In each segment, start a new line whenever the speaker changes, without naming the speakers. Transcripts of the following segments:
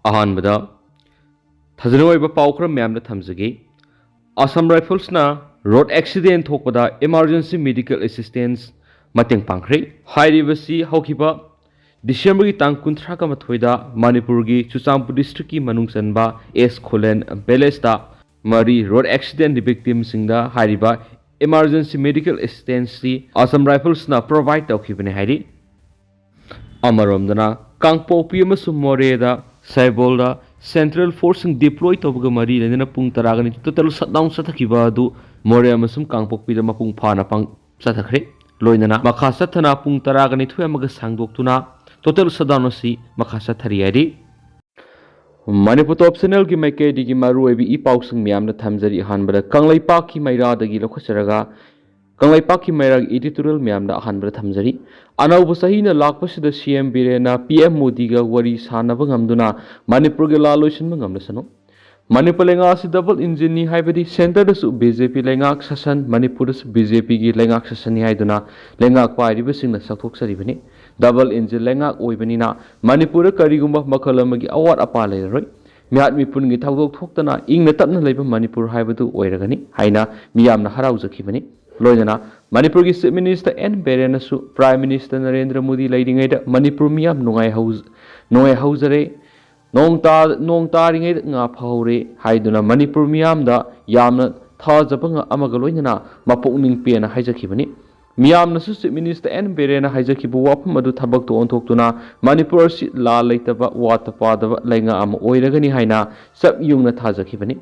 अहानबदा थजनोइबा पाउखर म्यामना थमजगी असम राइफल्सना रोड एक्सीडेंट थोकपदा इमरजेंसी मेडिकल असिस्टेंस मतेंग पांखरे हाइरिबसी हौखिबा दिसंबर की तांग 19 मणिपुर की चुचांगपुर डिस्ट्रिक्ट की मनुंग चनबा एस खोलेन बेलेस्ता मरी रोड एक्सीडेंट विक्टिम सिंगदा हाइरिबा इमरजेंसी मेडिकल असिस्टेंस असम राइफल्सना प्रोवाइड तौखिबने हाइरि अमरोमदना कांगपोपी अमसुं मोरेदा साइबोलदा सेंट्रल फोर्स डिप्लॉय तौबगा मरी लेना पुंग तरागनी टोटल शटडाउन चथखिबा अदु मोरे अमसुं कांगपोपी मपुंग फाना पांग चथखरे लोइनना मखा चथना पुंग तरागनी थुयमगा सांगदोक्तुना टोटल शटडाउन असि मखा चथरि हाइरि मणिपुर टॉप चैनल की मैकेडी की मारुएबी ई पाउसंग म्यामना थमजरी हानबदा कंगलैपाक की मैरादगी लखसरगा कंगलैपाक की मैराग editorial म्यामना हानबदा थमजरी अनौब Sahina लाकपसिदा CM बिरेना PM Modi गा वरी सानबा ngamduna मणिपुर के लालोइसन ngamlasano मणिपुर लेंगा डबल इंजिन नि हाइबदी सेंटर दसु बीजेपी लेंगा शासन मणिपुर दसु बीजेपी की लेंगा शासन नि हाइदुना लेंगा पाइरिब सिंगना सखोक्सरिबनी डबल इंजिन लेंगा ओइबनिना मणिपुर करिगुम्बा मखल अमगी अवाट अपा लेरoi म्याद मिपुन गी थाउदोक थोक्तना इंगना तपना लेबा मणिपुर हाइबदु ओइरगनी हाइना मियामना हराउजखिबनी लोइना मणिपुर की चीफ मिनिस्टर एन बेरेनसु प्राइम मिनिस्टर नरेंद्र मोदी लेदिङैदा मणिपुर मियाम नुंगाइ हौजरे नोंग तारिङैदा nga phauरे हाइदुना मणिपुर मियामदा यामना थाजबंग अमगा लोइना मपुकनिंग पेना हाइजखिबनी मियामनसु चीफ मिनिस्टर एन बेरेना हाइजखिबु वाफम अदु थबक तो ओंथोक्तुना मणिपुर सि ला लेतबा वात पादबा लेंगा अम ओइरगनी हाइना सब युंगना थाजखिबनी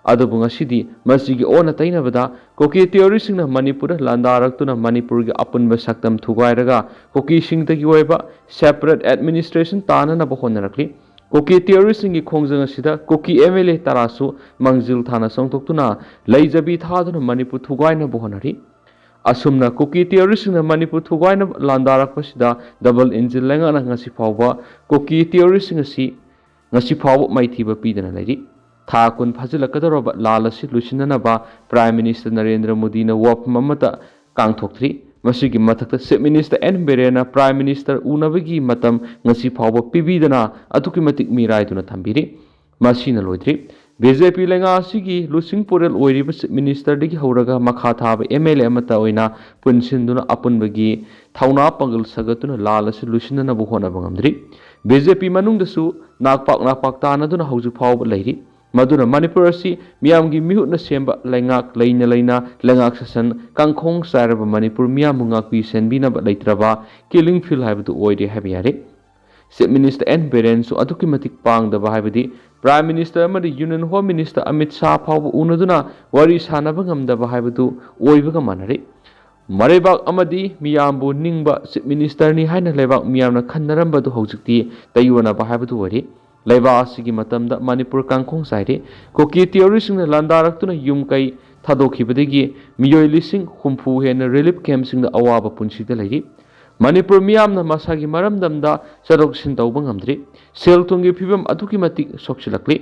अदुबु ngasidi masigi ona tainabada koki theory singna manipur landarakuna manipur gi apunba saktam thugairaga koki singtagi oiba separate administration tana na bohonarakli koki theory singi khongjang asida koki MLA tarasu mangjil thana songtoktuna leijabi thaduna manipur thugaina bohonari asumna koki theory singna manipur thugaina landarakpasida double engine lenga na ngasi phawba koki theory singasi ngasi phawba maithiba pidana lairi था कुन फाजिलकदरब लालसी लुसिननबा prime minister Narendra Modi न वफ ममता कांगथोक्थ्री मसिगी मथक्ता चीफ मिनिस्टर एन बेरेना प्राइम मिनिस्टर उनबगी मतम ngasi फावब पिबिदना अतुकि मतिक मिराइदुना थंबिरि मसिना लोइद्री बीजेपी लेंगा सिगी लुसिंग पोरेल ओइरिब चीफ मिनिस्टर दिगी हौरगा मखा थाब एमएलए मता ओइना पुनसिनदुना अपुनबगी थौना पंगल सगतुना लालसी लुसिननबु होनबा ngamdri बीजेपी मनुंगदसु नाकपाक तानदुना हौजु फावब लैरि मधुना मणिपुर से मियाम की मिहुना सेंबा लेंगाक लेना लेंगाक ससन कांखोंग सारब मणिपुर मियाम मुंगाकपी सेंबिनब लेत्रबा किलिंग फील हाइबदु ओइदे हाइबि यारे चीफ मिनिस्टर एन बेरेन सु अदुकि मतिक पांगदबा हाइबदि प्राइम मिनिस्टर अमदि union home minister Amit Shah फाव उनदुना वरी सानब ngamdaba हाइबदु ओइबगा मानरे मरेबाक अमदि मियामबु निंगबा चीफ मिनिस्टर नि हाइना लेबाक मियामना खन्नरंबदु हौजिकति तयुवनाबा हाइबदु वरी लेबासिगी मतमदा मणिपुर कांखोंग साइरे कोकी theory सिंगना लांदारक्तुना युम कई थादोखिबदगी मियोय लिसिंग हुमफु हेन रिलीफ कैंप सिंगदा अवाबा पुंसिदा लैरि मणिपुर मियामना मसागी मरमदमदा सदोक्सिन तौबा ngamdri सेल थुंगी फिबम अदुकि मतिक सोक्सिलक्ली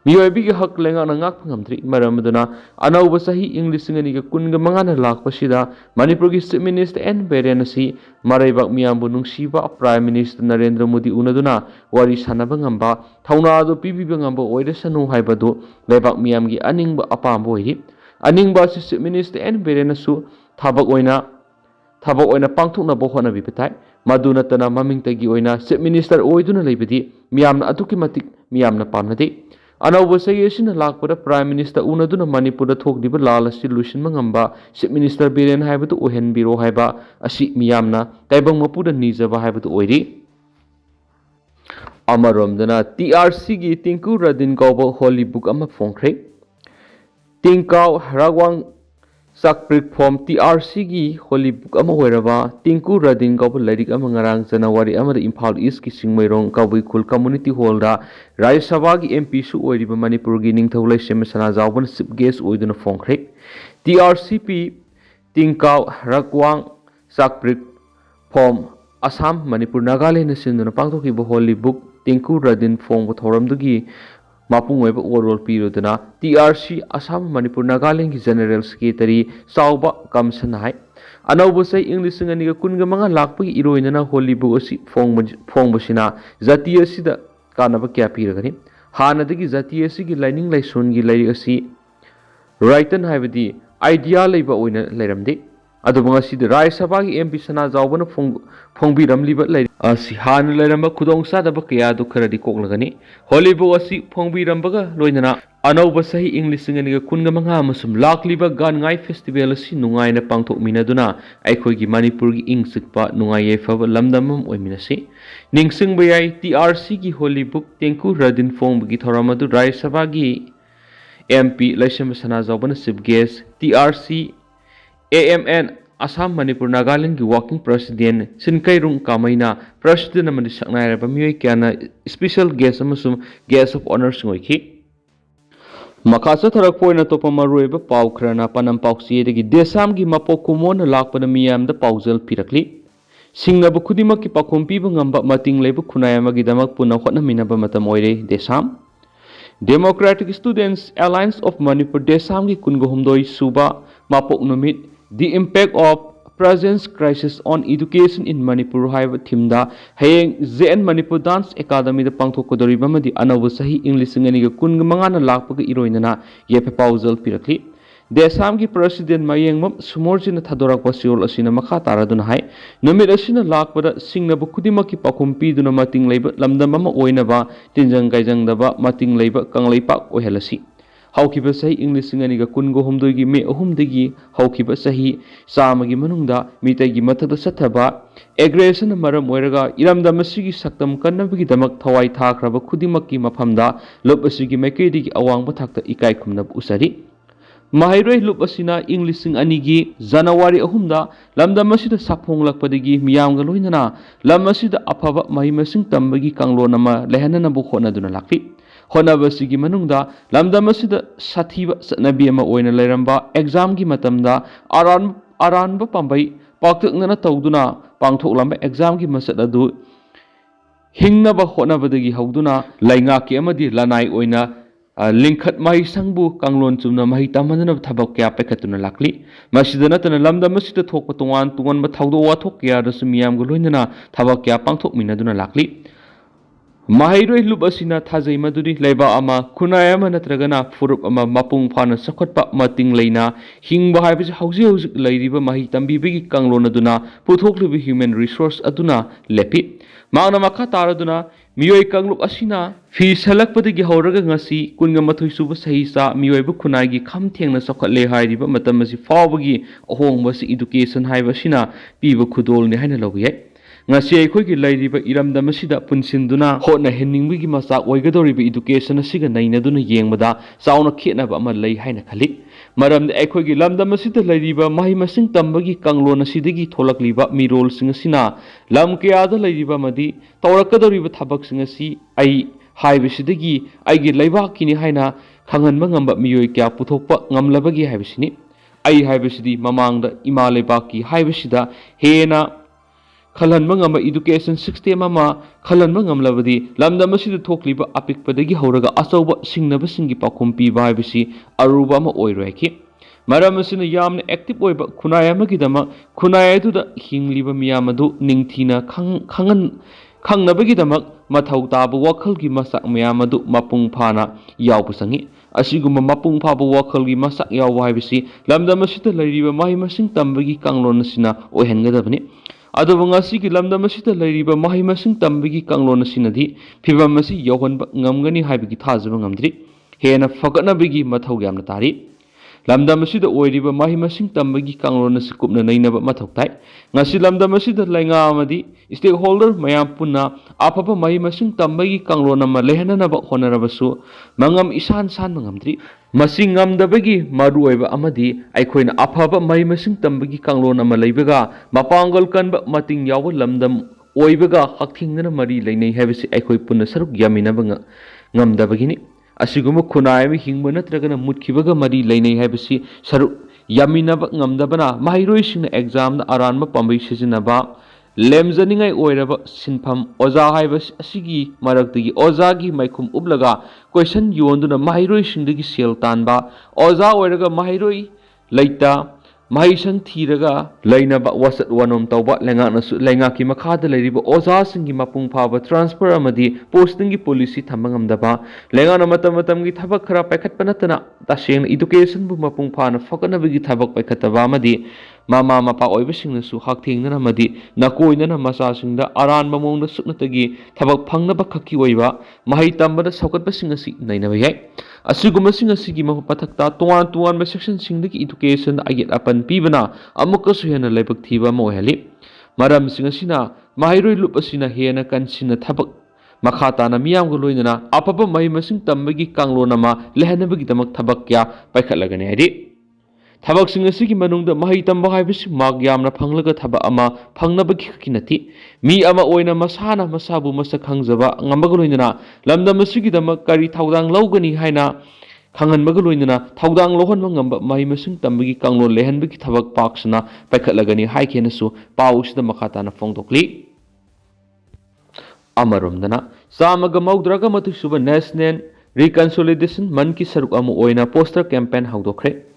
मियोयबिगी हक लेंगा नंगाक ngamdri मरमदना अनौब सही इंग्लिश सिंगनी कुनगा मंगाना लाकपसिदा मणिपुर की चीफ मिनिस्टर एन बेरेनसी मरैबाक मियामबु नुंगसिबा प्राइम मिनिस्टर नरेंद्र मोदी उनदुना वरी सानबा ngamba थौनादो पिबिबा ngamba ओइरसनु हाइबदु लेबाक मियामगी अनिंगबा अपाम ओइरि अनिंगबा चीफ मिनिस्टर एन बेरेनसु थाबक ओइना पांथुकना बोहना बिबताय मदुनतना ममिंगतगी ओइना चीफ मिनिस्टर ओइदुना लेबदी मियामना अतुकि मतिक मियामना पामनदे अनौब सही लाकपद प्राइम मिनिस्टर उनदुना मणिपुर थोकदिब लालसी लुसिनबा ngamba चीफ मिनिस्टर बिरेन हाइबदु ओहेनबिरो हाइबा असि मियामना ताइबंग मपुदा निजबा हाइबदु ओइरि अमरोमदना टीआरसी की टिंकू रदिन कौब होली बुक अमा फोंख्रे टिंकाव रागवांग sakprik form TRC की होली बुक अमा होइरबा टिंकू रदिन कौब लाइरिक अमा ngarang जनवरी अमा इम्फाल ईस्ट की सिंगमैरोंग काबुई खुल कम्युनिटी हॉल दा राज्य सभा की एमपी सु ओइरिबा मणिपुर की निंगथौलै सेमसना जावबन चीफ गेस्ट ओइदुना फोंख्रे TRCP टिंकाव रागवांग sakprik form असम मणिपुर नागालैंड सिंदुना पांगथोखिबा होली बुक टिंकू रदिन फोंग थौरमदुगी मापुंग ओइबा ओवरऑल पीरुदना TRC असम मणिपुर नागालैंड की जनरल सेक्रेटरी साउबा कमसन हाय अनौब सही इंग्लिश सिंगनी कुनगा मंगा लाखपगी इरोइनना होली बुक असि फोंगबसिना जातीय सिदा कानब क्या पीरगनी हानदगी जाति असिगी लाइनिंग लाइसोनगी लाइरिक असि राइटन हाइबदी आइडिया लेबा ओइना लेरमदे अदुबंग असिद राज्य सभा की एमपी सना जावबन फोंबीरमलिबा लाइरि असि हान लेरम खुदोंग सादब कया दु खरदि कोकलगनी होलीबो असि फोंबीरमबगा लोइनना अनौब सही इंग्लिश सिंगनिगा कुनगा मंगा मसुम लाखलिबा गानगाई फेस्टिवल असि नुंगाइना पांगथोकमिनादुना अैखोइगी मणिपुरगी इंग सिकपा नुंगाइये फब लमदमम ओइमिनसि निंगसिंगबा याइ टीआरसी की होली बुक तेंकु रदिन फोंबगी थोरामदु राज्य सभा की एमपी लैसम सना जावबन chief guest TRC AMN Assam Manipur Nagaland की वर्किंग प्रेसिडेंट सिनकैरुंग कामैना प्रेसिडेंट अमदि सकनायरबा मियोय क्याना स्पेशल गेस्ट अमसुम गेस्ट ऑफ ऑनर सिंगोइखि मखासा थरक पोइना तोप मरुएबा पाउ खरना पनम पाउसिएदगी देसाम की मपोक कुमोन लाकपन मियामदा पाउजल पिरकली सिंगब खुदिमक की पाखोम पीब ngamba mating leibu khunayamagi damak puna hotnaminaba matam oire desam Democratic Students Alliance of Manipur desam ki kungohumdoi suba mapok numit The Impact of Present Crisis on Education in Manipur haiba thimda hayeng ZN Manipur Dance Academy da pangthokodoriba madi anawu sahi English ngani ga kun mangana lakpaga iroinana yepe pauzal pirakli Desam ki President mayengmam sumorjina thadorak pasiol asina makha taraduna hai numit asina lakpada singnabu khudima ki pakhum piduna mating leiba lamdamama oinaba tinjang gaijang daba mating leiba kanglaipak ohelasi Haukiba sahi English singaniga kungo humdoigi me ahumdigi haukiba sahi samagi manungda mitagi mathada sathaba aggression maram oiraga iramda masigi saktam kannabigi damak thawai thakraba khudimakki maphamda lob asigi maikeidigi awangba thakta ikai khumnab usari Mahairoi lup asina English sing anigi January ahumda lamda masida saphonglakpadigi miyamga loinana lam asida afaba mahimasing tambagi kanglonama lehanana bu khonaduna lakli Honabasigi manungda lamdamasida sathiba satnabi ama oina leiramba exam gi matamda aranba pambai paktaknana tawduna pangthoklamba exam gi masat adu hingnaba honabadagi hawduna lainga ki amadi lanai oina lingkhat mai sangbu kanglon chumna mai tamanana thabak kya pekatuna lakli masidana tana lamdamasida thokpa tungan ba thawdo wa thok kya rasmiyam go loinana thabak kya pangthokminaduna lakli Mahairoi lup asina thajai maduri leiba ama khunai ama natragana furup ama mapung phana sakhotpa mating leina hingba haibisi hauji hauji leiriba mahi tambibigi kanglona duna puthoklibi human resource aduna lepi mangna makha taraduna miyoi kanglup asina fi salakpadagi hauraga ngasi kunga mathoi suba sahi sa miyoi bu khunai gi kham thengna sakhatle hairiba matam asi fawbagi ahongba si education haiba sina piba khudol ne haina logi ngasi akhoi lairiba iramda masida punsinduna hotna henningbigi masak oigadoriba education asiga nainaduna yengmada sauna khetnaba ama lei haina khali maramda akhoi lamda masida lairiba mahi masing tambagi kanglona sidagi tholakliba mirol singasina lam kiyada lairiba madi tawrakadoriba thabak singasi ai haibisidagi aigi leibakini haina khanganba ngamba miyoi kya puthokpa ngamlabagi haibisini ai haibisidi mamangda ima leibaki haibisida hena Khalanba ngamba education system ama khalanba ngamlabadi lamdamasida thokliba apikpadagi hauraga achauba singnaba singi pakhum piba haibisi aruba ama oiroiki maramasina yamna active oiba khunai amagi dama khunai aduda hingliba miyamadu ningthina khangnabagi dama mathau taba wakhalgi masak miyamadu mapung phana yawbusangi asiguma mapung phaba wakhalgi masak yawba haibisi lamdamasida lairiba mahi masing tambagi kanglonasina ohengadabani Adabangasi ki lamdamasita lairiba mahi masing tambagi kanglona sinadi phibamasi yawhanba ngamgani haibigi thajaba ngamdri hena fagatnabigi mathau yamna tari lamdamasida oiriba mahi masing tambagi kanglona sikupna nainaba mathau tai ngasi lamdamasida lainga amadi stakeholder mayam punna apapa mahi masing tambagi kanglona ma lehananaba honarabasu mangam isan san ngamdri Masing ngamdabagi maruoiba amadi aikoina afaba mai masing tambagi kanglon ama leibaga mapangal kanba mating yawa lamdam oibaga hakthingna mari leinai habisi aikoi punna saruk yaminaba ngamdabagini asiguma khunai mi hingba natragana mutkibaga mari leinai habisi saruk yaminaba ngamdabana mahairoi singna exam na aranba pambai sijinaba lemzaningai oiraba sinpham oza haibas asigi maraktagi oza gi maikhum ublaga question yonduna mahairoi singdagi sel tanba oza oiraga mahairoi leita mahai sang thiraga lainaba wasat wanom tauba lengaki makhada leiriba oza singi mapung phaba transfer amadi posting gi policy thambangamdaba lengana matamgi thabak khara paikhatpa natana taseng education bu mapung phana fakanabagi thabak paikhataba amadi mama mapa oibasingnasu hakthengna amadi nakoinana masasingda aran mamongda suknatagi thabak phangnaba khakki oiba mahai tambada saukatbasing asi nainaba yai asigumasing asigi mapathakta tuan section singdagi education ayet apan pibana amukasu hena laibak thiba mo heli maram singasina mahairoi lup asina hena kansina thabak makhata na miyam go loinana apapa mai masing tambagi kanglo nama lehanabagi tamak thabak kya paikhatlagani hadi thabak singasigi manungda mahai tamba haibisi mag yamna phanglaga thaba ama phangnabagi kinati mi ama oina masana masabu masak khangjaba ngambago loinana lamdam asigi damak kari thaudang laugani haina Kangan magaloinana thaudang lohon mangamba mai masing tambagi kanglo lehanbagi thabak paksana paikhatlagani haikenasu pausida makhatana fongdokli amaromdana samaga maudraga matusuba national reconciliation man ki saruk amu oina poster campaign haudokre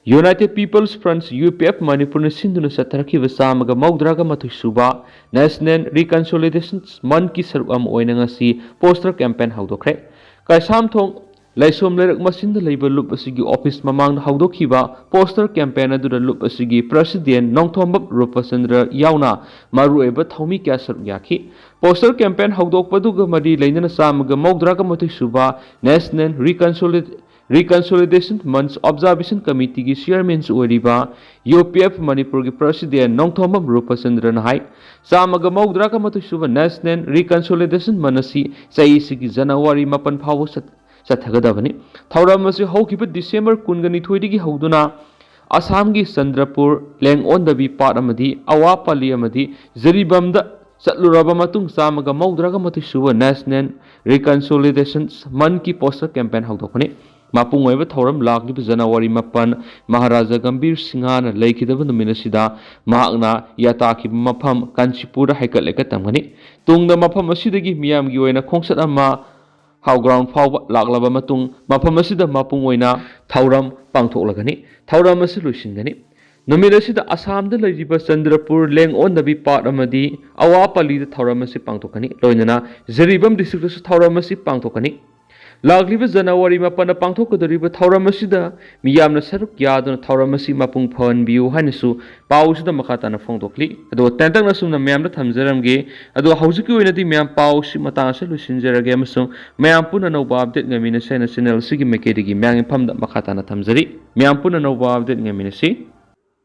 United People's Front UPF Manipur sinduna satharakiba samaga maudraga matusuba national reconciliation man ki saruk amu oina ngasi poster campaign haudokre kaisam thong Laisom lerak masin da labor loop asigi office mamang haudokhiba poster campaign adura loop asigi president nongthombap rupasandra yauna maru eba thomi kya saruk yakhi poster campaign haudokpaduga mari leinana samaga maudraga matusuba national reconciliation months observation committee gi chairman oriba UPF Manipur gi president nongthombap rupasandra nahai samaga maudraga matusuba national reconciliation manasi sai sigi January 8 phawo Sathagadavani. Thauramasi Hokipa December Kungani Twidigi Hoduna Assamgi Chandrapur Leng on the part Amadi, Awapali Amadi, Zeribamda Satlurabamatung Samaga Maudraga Matisuva National Reconciliation Monkey Poster Campaign Haudokani. Mapung over Thoram Laki January Mapan Maharaja Gambir Singhana Lakedavan the Minasida Magna Yataki Mapam Kanchipura Haikalekatamani. Tung the Mapam Asidagi Miam Guena Kongsatama How ground power laglaba matung mafam asida mapung oina thauram pangthoklagani thauram asi luisingani numira sida Assam da laiba Chandrapur leng on the part amadi awapali da thauram asi pangthokani loinana Zeribam district su thauram asi pangthokani lagliba January mapana pangthokadariba thauram asida miyamna saruk yaduna thauram asi mapung phon biu hanisu pausida makhatana phongdokli ado tentang nasumna miyamna thamjaramge ado haujiki oinadi miyam pausi matasa lusinjarage amasung miyam puna nova update ngamina sena channel sigi mekedi gi miyang phamda makhatana thamjari miyam puna nova update ngamina si